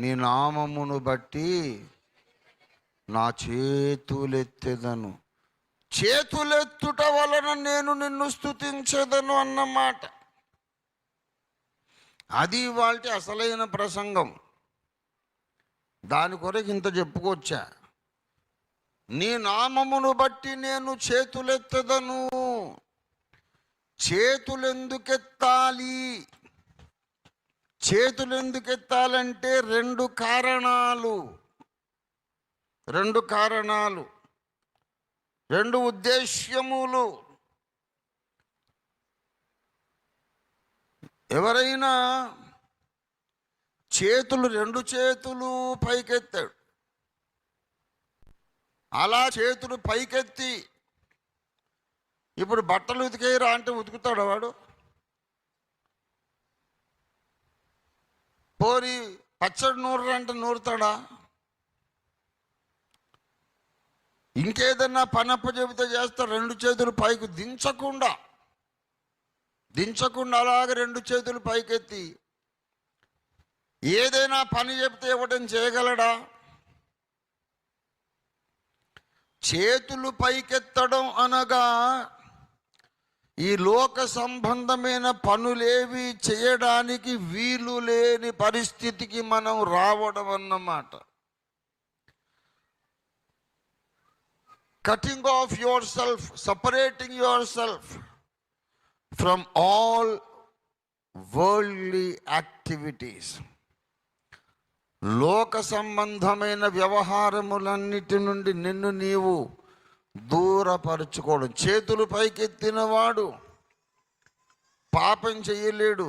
నీ నామమును బట్టి నా చేతులెత్తెదను. చేతులెత్తుట వలన నేను నిన్ను స్తుతించెదను అన్నమాట. అది వాళ్ళ అసలైన ప్రసంగం. దాని కొరకు ఇంత చెప్పుకొచ్చా. నీ నామమును బట్టి నేను చేతులెత్తెదను. చేతులెందుకెత్తాలి? చేతులెందుకెత్తాలంటే రెండు కారణాలు, రెండు ఉద్దేశ్యములు. ఎవరైనా రెండు చేతులు పైకెత్తాడు, అలా చేతులు పైకెత్తి ఇప్పుడు బట్టలు ఉతికేయరా అంటే ఉతుకుతాడు వాడు? పోరి పచ్చడి నూరురా అంటే నూరుతాడా? ఇంకేదన్నా పనప్ప చెబితే చేస్తా. రెండు చేతులు పైకి దించకుండా అలాగే రెండు చేతులు పైకెత్తి ఏదైనా పని చెబితే ఇవ్వడం చేయగలడా? చేతులు పైకెత్తడం అనగా ఈ లోక సంబంధమైన పనులేవి చేయడానికి వీలు లేని పరిస్థితికి మనం రావడం అన్నమాట. Cutting of your self, separating your self from all worldly activities. లోక సంబంధమైన వ్యవహారములన్నిటి నుండి నిన్ను నీవు దూరపరుచుకోవడం. చేతులు పైకెత్తినవాడు పాపం చేయలేడు.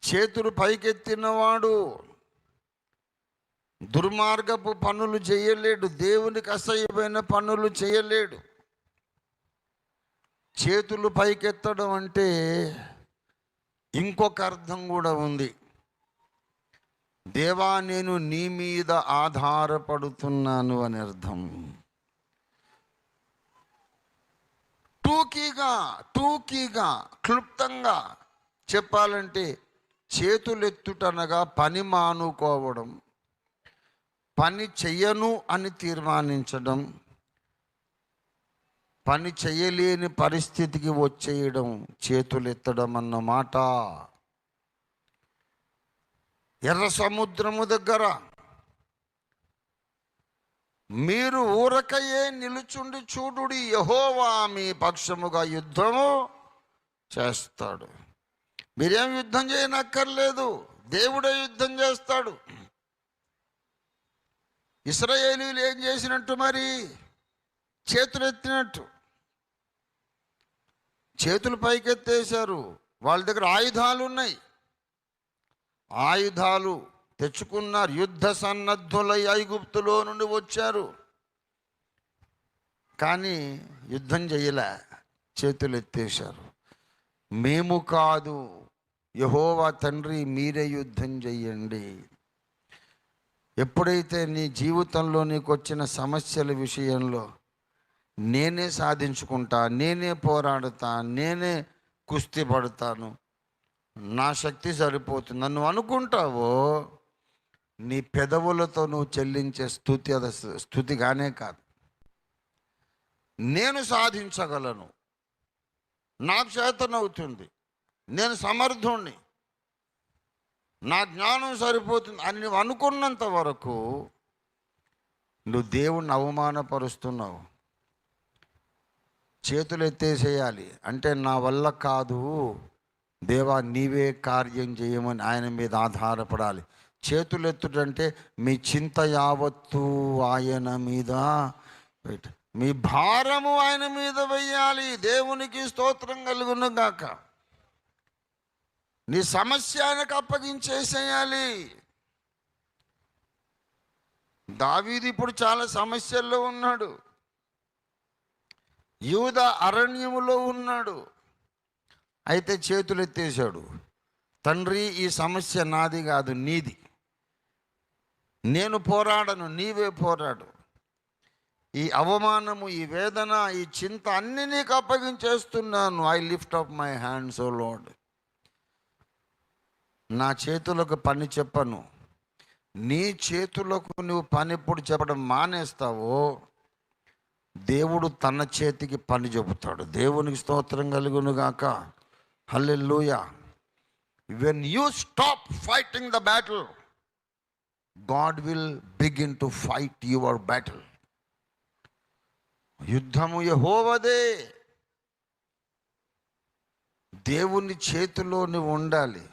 చేతులు పైకెత్తినవాడు దుర్మార్గపు పనులు చేయలేడు. దేవునికి అసహ్యమైన పనులు చేయలేడు. చేతులు పైకెత్తడం అంటే ఇంకొక అర్థం కూడా ఉంది. దేవా, నేను నీ మీద ఆధారపడుతున్నాను అని అర్థం. టూకీగా క్లుప్తంగా చెప్పాలంటే చేతులెత్తుటనగా పని మానుకోవడం, పని చెయ్యను అని తీర్మానించడం, పని చేయలేని పరిస్థితికి వచ్చేయడం చేతులెత్తడం అన్నమాట. ఎర్ర సముద్రము దగ్గర మీరు ఊరకయే నిలుచుండి చూడుడి, యెహోవా మీ పక్షముగా యుద్ధము చేస్తాడు. మీరేం యుద్ధం చేయనక్కర్లేదు, దేవుడే యుద్ధం చేస్తాడు. ఇశ్రాయేలీయులు ఏం చేసినట్టు మరి? చేతులు ఎత్తినట్టు చేతులు పైకెత్తేశారు. వాళ్ళ దగ్గర ఆయుధాలు ఉన్నాయి, ఆయుధాలు తెచ్చుకున్నారు. యుద్ధ సన్నద్ధులై ఐగుప్తులో నుండి వచ్చారు, కానీ యుద్ధం చేయలే, చేతులు ఎత్తేశారు. మేము కాదు, యెహోవా తండ్రి మీరే యుద్ధం చెయ్యండి. ఎప్పుడైతే నీ జీవితంలో నీకు వచ్చిన సమస్యల విషయంలో నేనే సాధించుకుంటా, నేనే పోరాడుతా, నేనే కుస్తీ పడతాను, నా శక్తి సరిపోతుంది నన్ను అనుకుంటావో, నీ పెదవులతో నువ్వు చెల్లించే స్తుతి అది స్తుతిగానే కాదు. నేను సాధించగలను, నాకు చేతనవుతుంది, నేను సమర్థుణ్ణి, నా జ్ఞానం సరిపోతుంది అని నువ్వు అనుకున్నంత వరకు నువ్వు దేవుణ్ణి అవమానపరుస్తున్నావు. చేతులు ఎత్తేసేయాలి అంటే నా వల్ల కాదు దేవా నీవే కార్యం చేయమని ఆయన మీద ఆధారపడాలి. చేతులు ఎత్తుడంటే మీ చింత యావత్తు ఆయన మీద, మీ భారము ఆయన మీద వెయ్యాలి. దేవునికి స్తోత్రం కలుగును గాక. నీ సమస్య ఆయనకు అప్పగించేసేయాలి. దావీదు ఇప్పుడు చాలా సమస్యల్లో ఉన్నాడు, యూదా అరణ్యములో ఉన్నాడు. అయితే చేతులు ఎత్తేసాడు, తండ్రి ఈ సమస్య నాది కాదు నీది, నేను పోరాడను, నీవే పోరాడు. ఈ అవమానము, ఈ వేదన, ఈ చింత అన్నీ నీకు అప్పగించేస్తున్నాను. I lift up my hands O Lord. నా చేతులకు పని చెప్పను, నీ చేతులకు నువ్వు పని ఎప్పుడు చెప్పడం మానేస్తావో దేవుడు తన చేతికి పని చెబుతాడు. దేవునికి స్తోత్రం కలుగును గాక. Hallelujah. When you stop fighting the battle, God will begin to fight your battle. యుద్ధము యెహోవాదే. దేవుని చేతిలో నువ్వు ఉండాలి.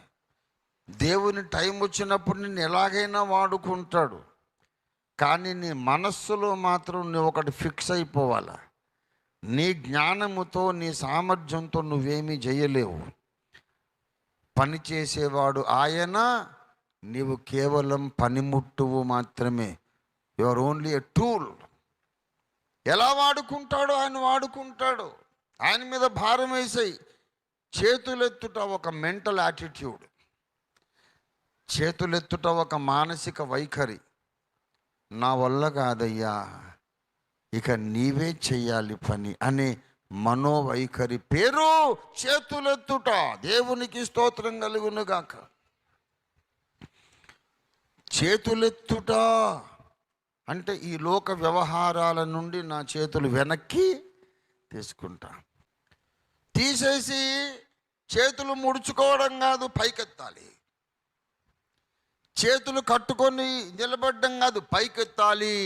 దేవుని టైం వచ్చినప్పుడు నిన్ను ఎలాగైనా వాడుకుంటాడు. కానీ నీ మనస్సులో మాత్రం నువ్వు ఒకటి ఫిక్స్ అయిపోవాలా. నీ జ్ఞానముతో నీ సామర్థ్యంతో నువ్వేమీ చేయలేవు. పని చేసేవాడు ఆయన, నీవు కేవలం పనిముట్టువు మాత్రమే. You are only a tool. ఎలా వాడుకుంటాడో ఆయన వాడుకుంటాడు. ఆయన మీద భారం వేసాయి. చేతులెత్తుట ఒక మెంటల్ యాటిట్యూడ్, చేతులెత్తుట ఒక మానసిక వైఖరి. నా వల్ల కాదయ్యా, ఇక నీవే చెయ్యాలి పని అనే మనోవైఖరి పేరు చేతులెత్తుట. దేవునికి స్తోత్రం కలుగును గాక. చేతులెత్తుట అంటే ఈ లోక వ్యవహారాల నుండి నా చేతులు వెనక్కి తీసుకుంటా. తీసేసి చేతులు ముడుచుకోవడం కాదు, పైకెత్తాలి. చేతులు కట్టుకొని నిలబడడం కాదు, పైకెత్తాలి.